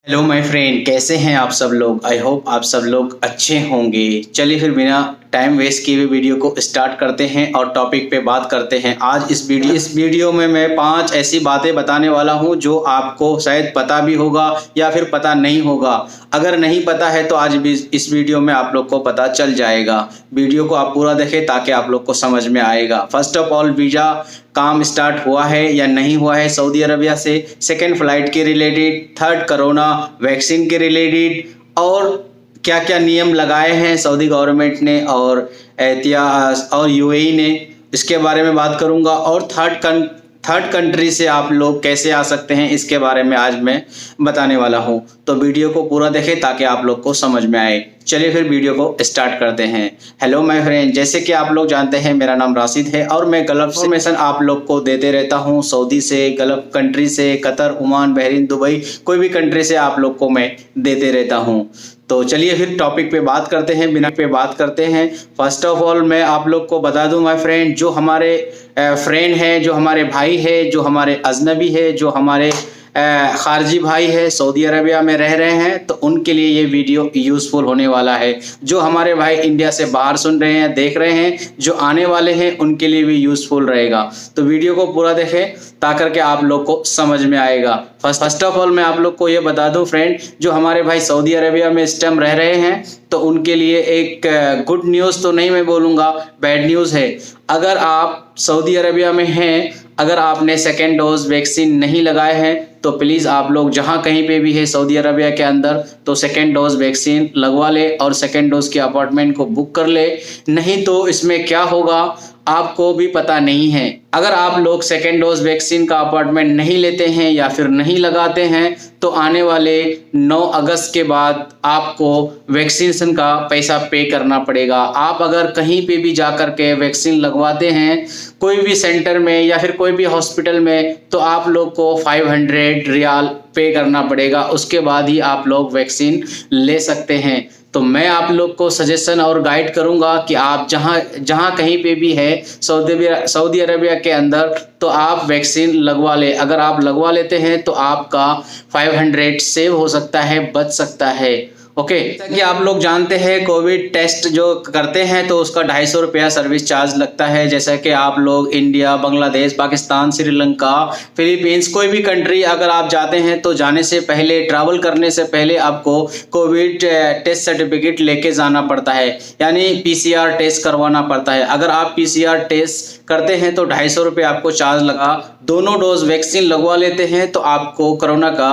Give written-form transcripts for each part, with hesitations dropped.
Hello my friend, कैसे हैं आप सब लोग। आई होप आप सब लोग अच्छे होंगे। चलिए फिर बिना टाइम वेस्ट किए हुए वीडियो को स्टार्ट करते हैं और टॉपिक पे बात करते हैं। आज इस वीडियो में मैं 5 ऐसी बातें बताने वाला हूं जो आपको शायद पता भी होगा या फिर पता नहीं होगा। अगर नहीं पता है तो आज भी इस वीडियो में आप लोग को पता चल जाएगा। वीडियो को आप पूरा देखें ताकि आप लोग को समझ में आएगा। फर्स्ट ऑफ ऑल, वीज़ा काम स्टार्ट हुआ है या नहीं हुआ है सऊदी अरबिया से। सेकेंड, फ्लाइट के रिलेटेड। थर्ड, कोरोना वैक्सीन के रिलेटेड। और क्या क्या नियम लगाए हैं सऊदी गवर्नमेंट ने और एहतियात और यूएई ने, इसके बारे में बात करूंगा। और थर्ड कंट्री से आप लोग कैसे आ सकते हैं इसके बारे में आज मैं बताने वाला हूं। तो वीडियो को पूरा देखें ताकि आप लोग को समझ में आए। चलिए फिर वीडियो को स्टार्ट करते हैं। हेलो माय फ्रेंड, जैसे कि आप लोग जानते हैं मेरा नाम राशिद है और मैं गल्फ इन्फॉर्मेशन आप लोग को देते रहता हूं। सऊदी से, गल्फ कंट्री से, कतर, ओमान, बहरीन, दुबई, कोई भी कंट्री से आप लोग को मैं देते रहता हूं। तो चलिए फिर टॉपिक पे बात करते हैं। फर्स्ट ऑफ ऑल मैं आप लोग को बता दूं माय फ्रेंड, जो हमारे फ्रेंड हैं, जो हमारे भाई है, जो हमारे अजनबी है, जो हमारे खारजी भाई है, सऊदी अरबिया में रह रहे हैं, तो उनके लिए ये वीडियो यूज़फुल होने वाला है। जो हमारे भाई इंडिया से बाहर सुन रहे हैं, देख रहे हैं, जो आने वाले हैं, उनके लिए भी यूज़फुल रहेगा। तो वीडियो को पूरा देखें ताकर के आप लोग को समझ में आएगा। फर्स्ट ऑफ ऑल मैं आप लोग को ये बता दूं फ्रेंड, जो हमारे भाई सऊदी अरबिया में इस टाइम रह रहे हैं, तो उनके लिए एक गुड न्यूज़ तो नहीं मैं बोलूँगा, बैड न्यूज़ है। अगर आप सऊदी अरबिया में हैं, अगर आपने सेकेंड डोज वैक्सीन नहीं लगाए हैं, तो प्लीज़ आप लोग जहां कहीं पे भी है सऊदी अरबिया के अंदर, तो सेकेंड डोज वैक्सीन लगवा ले और सेकेंड डोज के अपॉइंटमेंट को बुक कर ले। नहीं तो इसमें क्या होगा आपको भी पता नहीं है। अगर आप लोग सेकेंड डोज वैक्सीन का अपॉइंटमेंट नहीं लेते हैं या फिर नहीं लगाते हैं, तो आने वाले 9 अगस्त के बाद आपको वैक्सीनेशन का पैसा पे करना पड़ेगा। आप अगर कहीं पे भी जाकर के वैक्सीन लगवाते हैं, कोई भी सेंटर में या फिर कोई भी हॉस्पिटल में, तो आप लोग को 500 रियाल पे करना पड़ेगा। उसके बाद ही आप लोग वैक्सीन ले सकते हैं। तो मैं आप लोग को सजेशन और गाइड करूंगा कि आप जहां कहीं पे भी है सऊदी अरबिया के अंदर, तो आप वैक्सीन लगवा ले। अगर आप लगवा लेते हैं तो आपका 500 सेव हो सकता है, बच सकता है। ओके, जैसा कि आप लोग जानते हैं कोविड टेस्ट जो करते हैं तो उसका 250 रुपया सर्विस चार्ज लगता है। जैसा कि आप लोग इंडिया, बांग्लादेश, पाकिस्तान, श्रीलंका, फिलीपींस, कोई भी कंट्री अगर आप जाते हैं तो जाने से पहले, ट्रैवल करने से पहले आपको कोविड टेस्ट सर्टिफिकेट लेके जाना पड़ता है, यानी PCR टेस्ट करवाना पड़ता है। अगर आप PCR टेस्ट करते हैं तो 250 रुपये आपको चार्ज लगा। दोनों डोज वैक्सीन लगवा लेते हैं तो आपको कोरोना का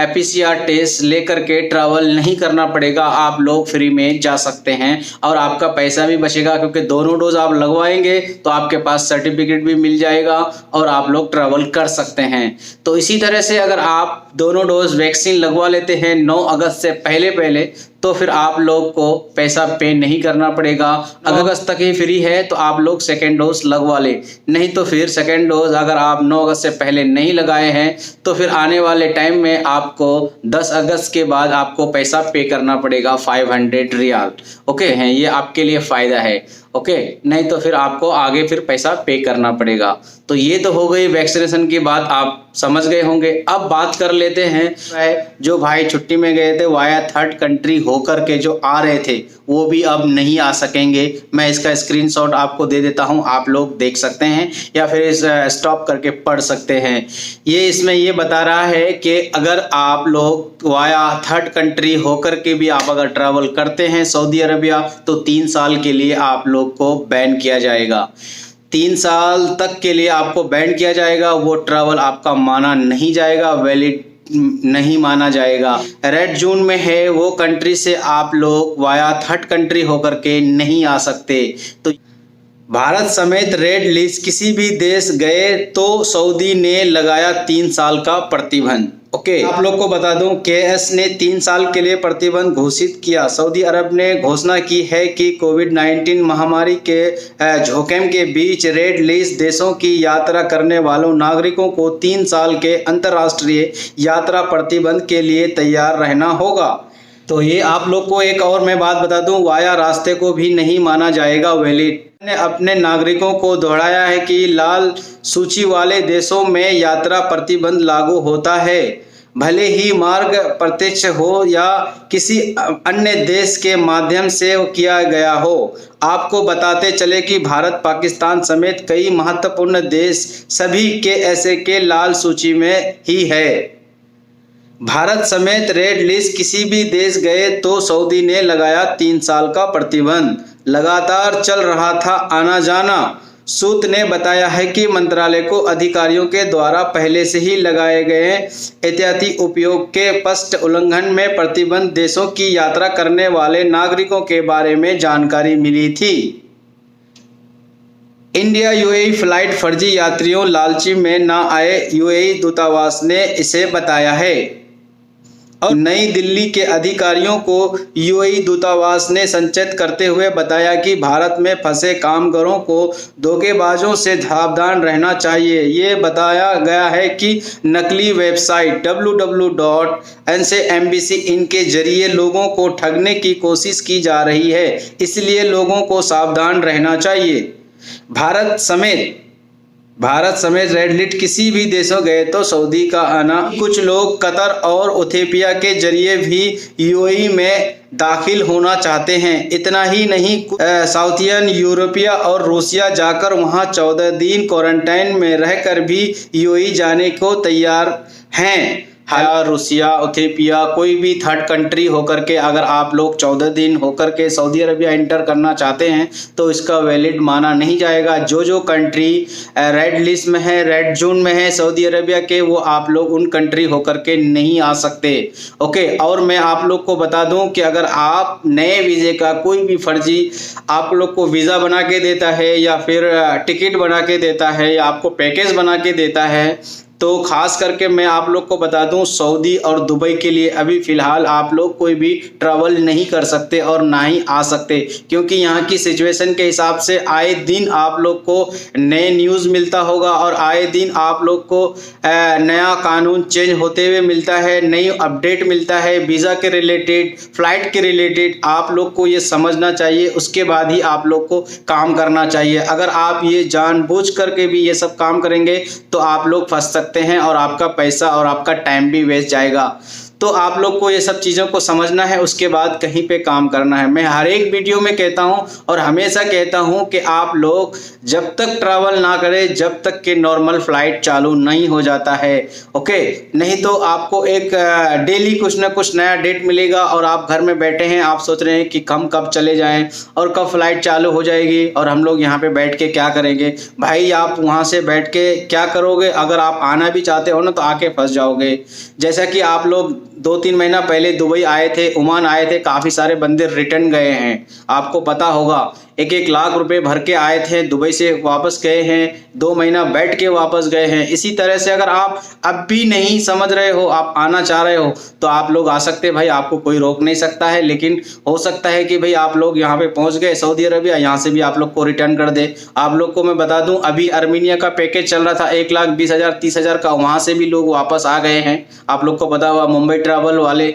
PCR टेस्ट लेकर के ट्रैवल नहीं करना पड़ेगा। आप लोग फ्री में जा सकते हैं और आपका पैसा भी बचेगा, क्योंकि दोनों डोज आप लगवाएंगे तो आपके पास सर्टिफिकेट भी मिल जाएगा और आप लोग ट्रैवल कर सकते हैं। तो इसी तरह से अगर आप दोनों डोज वैक्सीन लगवा लेते हैं 9 अगस्त से पहले, तो फिर आप लोग को पैसा पे नहीं करना पड़ेगा। अगस्त तक ही फ्री है तो आप लोग सेकेंड डोज लगवा ले। नहीं तो फिर सेकेंड डोज अगर आप 9 अगस्त से पहले नहीं लगाए हैं तो फिर आने वाले टाइम में आपको 10 अगस्त के बाद आपको पैसा पे करना पड़ेगा, 500 रियाल। ओके हैं, ये आपके लिए फ़ायदा है। ओके, नहीं तो फिर आपको आगे फिर पैसा पे करना पड़ेगा। तो ये तो हो गई वैक्सीनेशन की बात, आप समझ गए होंगे। अब बात कर लेते हैं जो भाई छुट्टी में गए थे वाया थर्ड कंट्री होकर के जो आ रहे थे, वो भी अब नहीं आ सकेंगे। मैं इसका स्क्रीनशॉट आपको दे देता हूं, आप लोग देख सकते हैं या फिर इस स्टॉप करके पढ़ सकते हैं। ये इसमें ये बता रहा है कि अगर आप लोग वाया थर्ड कंट्री होकर के भी आप अगर ट्रैवल करते हैं सऊदी अरबिया, तो 3 साल के लिए आप लोग को बैन किया जाएगा। 3 साल तक के लिए आपको बैन किया जाएगा। वो ट्रैवल आपका माना नहीं जाएगा, वैलिड नहीं माना जाएगा। रेड जोन में है वो कंट्री से आप लोग वाया थर्ड कंट्री होकर के नहीं आ सकते। तो भारत समेत रेड लिस्ट किसी भी देश गए तो सऊदी ने लगाया 3 साल का प्रतिबंध। ओके, आप लोग को बता दूं KS ने 3 साल के लिए प्रतिबंध घोषित किया। सऊदी अरब ने घोषणा की है कि कोविड-19 महामारी के जोखिम के बीच रेड लिस्ट देशों की यात्रा करने वालों नागरिकों को 3 साल के अंतर्राष्ट्रीय यात्रा प्रतिबंध के लिए तैयार रहना होगा। तो ये आप लोग को एक और मैं बात बता दूं, वाया रास्ते को भी नहीं माना जाएगा वैलिड। ने अपने नागरिकों को दोहराया है कि लाल सूची वाले देशों में यात्रा प्रतिबंध लागू होता है। भले ही मार्ग प्रत्यक्ष हो या किसी अन्य देश के माध्यम से किया गया हो। आपको बताते चले कि भारत, पाकिस्तान समेत कई महत्वपूर्ण देश सभी के ऐसे के लाल सूची में ही है। भारत समेत रेड लिस्ट किसी भी देश गए तो सऊदी ने लगाया 3 साल का प्रतिबंध। लगातार चल रहा था आना जाना। सूत्र ने बताया है कि मंत्रालय को अधिकारियों के द्वारा पहले से ही लगाए गए एहतियाती उपयोग के स्पष्ट उल्लंघन में प्रतिबंध देशों की यात्रा करने वाले नागरिकों के बारे में जानकारी मिली थी। इंडिया यूएई फ्लाइट फर्जी यात्रियों लालची में न आए, यूएई दूतावास ने इसे बताया है। और नई दिल्ली के अधिकारियों को यूएई दूतावास ने संचेत करते हुए बताया कि भारत में फंसे कामगारों को धोखेबाजों से सावधान रहना चाहिए। ये बताया गया है कि नकली वेबसाइट www.ncmbc.in के जरिए लोगों को ठगने की कोशिश की जा रही है, इसलिए लोगों को सावधान रहना चाहिए। भारत समेत रेड लिस्ट किसी भी देशों गए तो सऊदी का आना। कुछ लोग कतर और इथियोपिया के जरिए भी यूएई में दाखिल होना चाहते हैं। इतना ही नहीं, साउथियन यूरोपिया और रूसिया जाकर वहां 14 दिन क्वारंटाइन में रहकर भी यूएई जाने को तैयार हैं। रूसिया, इथियोपिया, कोई भी थर्ड कंट्री होकर के अगर आप लोग 14 दिन होकर के सऊदी अरबिया इंटर करना चाहते हैं तो इसका वैलिड माना नहीं जाएगा। जो कंट्री रेड लिस्ट में है, रेड जोन में है सऊदी अरबिया के, वो आप लोग उन कंट्री होकर के नहीं आ सकते। ओके, और मैं आप लोग को बता दूं कि अगर आप नए वीज़े का कोई भी फर्जी आप लोग को वीज़ा बना के देता है या फिर टिकट बना के देता है या आपको पैकेज बना के देता है, तो खास करके मैं आप लोग को बता दूं सऊदी और दुबई के लिए अभी फ़िलहाल आप लोग कोई भी ट्रैवल नहीं कर सकते और ना ही आ सकते, क्योंकि यहाँ की सिचुएशन के हिसाब से आए दिन आप लोग को नए न्यूज़ मिलता होगा और आए दिन आप लोग को नया कानून चेंज होते हुए मिलता है, नई अपडेट मिलता है वीज़ा के रिलेटेड, फ़्लाइट के रिलेटेड। आप लोग को ये समझना चाहिए, उसके बाद ही आप लोग को काम करना चाहिए। अगर आप ये जानबूझ करके भी ये सब काम करेंगे तो आप लोग फंस सकते हैं और आपका पैसा और आपका टाइम भी वेस्ट जाएगा। तो आप लोग को ये सब चीज़ों को समझना है, उसके बाद कहीं पे काम करना है। मैं हर एक वीडियो में कहता हूँ और हमेशा कहता हूँ कि आप लोग जब तक ट्रैवल ना करें जब तक कि नॉर्मल फ्लाइट चालू नहीं हो जाता है। ओके, नहीं तो आपको एक डेली कुछ ना कुछ नया डेट मिलेगा और आप घर में बैठे हैं, आप सोच रहे हैं कि हम कब चले जाएं और कब फ्लाइट चालू हो जाएगी और हम लोग यहाँ पे बैठ के क्या करेंगे। भाई, आप वहाँ से बैठ के क्या करोगे? अगर आप आना भी चाहते हो ना तो आके फंस जाओगे। जैसा कि आप लोग 2-3 महीना पहले दुबई आए थे, ओमान आए थे, काफ़ी सारे बंदे रिटर्न गए हैं, आपको पता होगा। 1-1 लाख रुपए भर के आए थे, दुबई से वापस गए हैं, 2 महीना बैठ के वापस गए हैं। इसी तरह से अगर आप अब भी नहीं समझ रहे हो, आप आना चाह रहे हो तो आप लोग आ सकते हैं भाई, आपको कोई रोक नहीं सकता है। लेकिन हो सकता है कि भाई आप लोग यहाँ पे पहुँच गए सऊदी अरबिया, यहाँ से भी आप लोग को रिटर्न कर दे। आप लोग को मैं बता दूँ, अभी अर्मीनिया का पैकेज चल रहा था 1,20,000 30,000 का, वहाँ से भी लोग वापस आ गए हैं। आप लोग को पता हुआ, मुंबई ट्रैवल वाले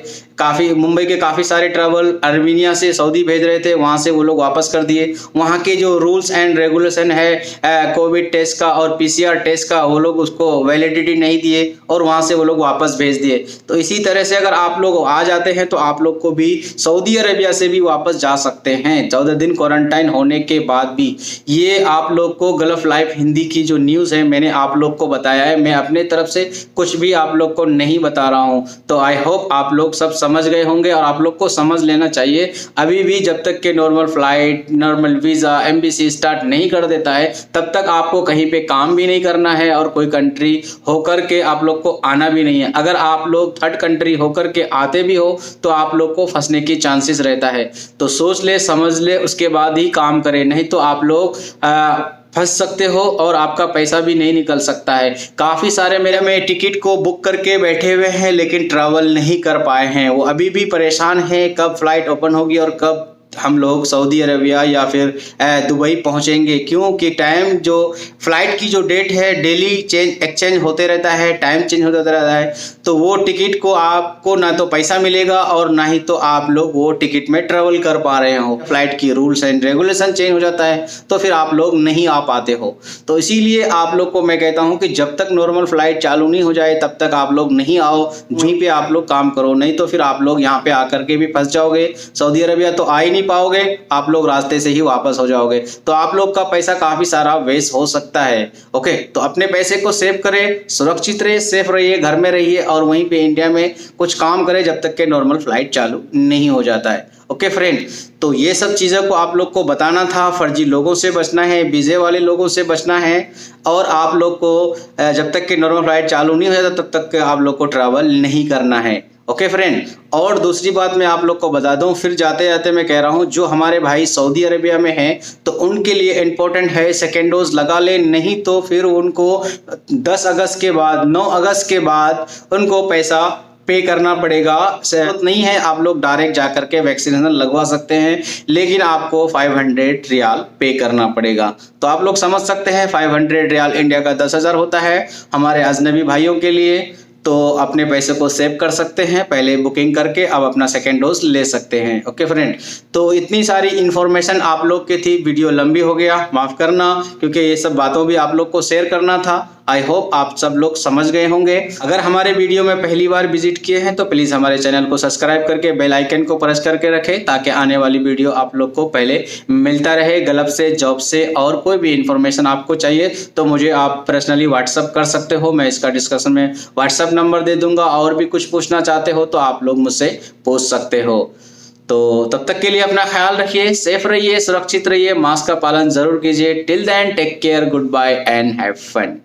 मुंबई के काफ़ी सारे ट्रैवल अर्मीनिया से सऊदी भेज रहे थे, वहाँ से वो लोग वापस कर दिए। वहाँ के जो रूल्स एंड रेगुलेशन है कोविड टेस्ट का और पीसीआर टेस्ट का, वो लोग उसको वैलिडिटी नहीं दिए और वहाँ से वो लोग वापस भेज दिए। तो इसी तरह से अगर आप लोग आ जाते हैं तो आप लोग को भी सऊदी अरेबिया से भी वापस जा सकते हैं 14 दिन क्वारंटाइन होने के बाद भी। ये आप लोग को गल्फ लाइफ हिंदी की जो न्यूज़ है मैंने आप लोग को बताया है, मैं अपने तरफ से कुछ भी आप लोग को नहीं बता रहा हूँ। तो आई होप आप लोग सब समझ गए होंगे और आप लोग को समझ लेना चाहिए। अभी भी जब तक के normal flight, normal visa, embassy start नहीं कर देता है तब तक आपको कहीं पे काम भी नहीं करना है और कोई कंट्री होकर के आप लोग को आना भी नहीं है। अगर आप लोग थर्ड कंट्री होकर के आते भी हो तो आप लोग को फंसने की चांसेस रहता है। तो सोच ले, समझ ले, उसके बाद ही काम करें, नहीं तो आप लोग फंस सकते हो और आपका पैसा भी नहीं निकल सकता है। काफ़ी सारे मेरे में टिकट को बुक करके बैठे हुए हैं लेकिन ट्रैवल नहीं कर पाए हैं, वो अभी भी परेशान हैं कब फ्लाइट ओपन होगी और कब हम लोग सऊदी अरेबिया या फिर दुबई पहुंचेंगे, क्योंकि टाइम जो फ्लाइट की जो डेट है डेली एक्सचेंज होते रहता है, टाइम चेंज होता रहता है। तो वो टिकट को आपको ना तो पैसा मिलेगा और ना ही तो आप लोग वो टिकट में ट्रेवल कर पा रहे हो। फ्लाइट की रूल्स एंड रेगुलेशन चेंज हो जाता है तो फिर आप लोग नहीं आ पाते हो। तो इसीलिए आप लोग को मैं कहता हूं कि जब तक नॉर्मल फ्लाइट चालू नहीं हो जाए तब तक आप लोग नहीं आओ, वहीं पे आप लोग काम करो, नहीं तो फिर आप लोग यहाँ पे आकर के भी फंस जाओगे। सऊदी अरेबिया तो आ ही नहीं पाओगे, आप लोग रास्ते से ही वापस हो जाओगे, तो आप लोग का पैसा काफी सारा वेस्ट हो सकता है। ओके, तो अपने पैसे को सेव करें, सुरक्षित रहिए, सेफ रहिए, घर में रहिए और वहीं पे इंडिया में कुछ काम करें जब तक के नॉर्मल फ्लाइट चालू नहीं हो जाता है। ओके फ्रेंड, तो ये सब चीज़ों को आप लोग को बताना था। फर्जी लोगों से बचना है, वीज़े वाले लोगों से बचना है और आप लोग को जब तक कि नॉर्मल फ्लाइट चालू नहीं हो जाता तब तक आप लोग को ट्रैवल नहीं करना है। ओके फ्रेंड, और दूसरी बात मैं आप लोग को बता दूं, फिर जाते जाते मैं कह रहा हूं, जो हमारे भाई सऊदी अरेबिया में हैं तो उनके लिए इम्पोर्टेंट है सेकेंड डोज लगा ले, नहीं तो फिर उनको 10 अगस्त के बाद 9 अगस्त के बाद उनको पैसा पे करना पड़ेगा। जरूरत नहीं है, आप लोग डायरेक्ट जाकर के वैक्सीनेशन लगवा सकते हैं, लेकिन आपको 500 रियाल पे करना पड़ेगा। तो आप लोग समझ सकते हैं 500 रियाल इंडिया का 10,000 होता है हमारे अजनबी भाइयों के लिए। तो अपने पैसे को सेव कर सकते हैं, पहले बुकिंग करके अब अपना सेकेंड डोज ले सकते हैं। ओके फ्रेंड, तो इतनी सारी इन्फॉर्मेशन आप लोग की थी, वीडियो लंबी हो गया, माफ़ करना, क्योंकि ये सब बातों भी आप लोग को शेयर करना था। आई होप आप सब लोग समझ गए होंगे। अगर हमारे वीडियो में पहली बार विजिट किए हैं तो प्लीज़ हमारे चैनल को सब्सक्राइब करके बेल आइकन को प्रेस करके रखें, ताकि आने वाली वीडियो आप लोग को पहले मिलता रहे। गल्फ से, जॉब से और कोई भी इन्फॉर्मेशन आपको चाहिए तो मुझे आप पर्सनली व्हाट्सअप कर सकते हो, मैं इसका डिस्कशन में व्हाट्सअप नंबर दे दूंगा। और भी कुछ पूछना चाहते हो तो आप लोग मुझसे पूछ सकते हो। तो तब तक के लिए अपना ख्याल रखिए, सेफ रहिए, सुरक्षित रहिए, मास्क का पालन जरूर कीजिए। Till then take care, goodbye and have fun.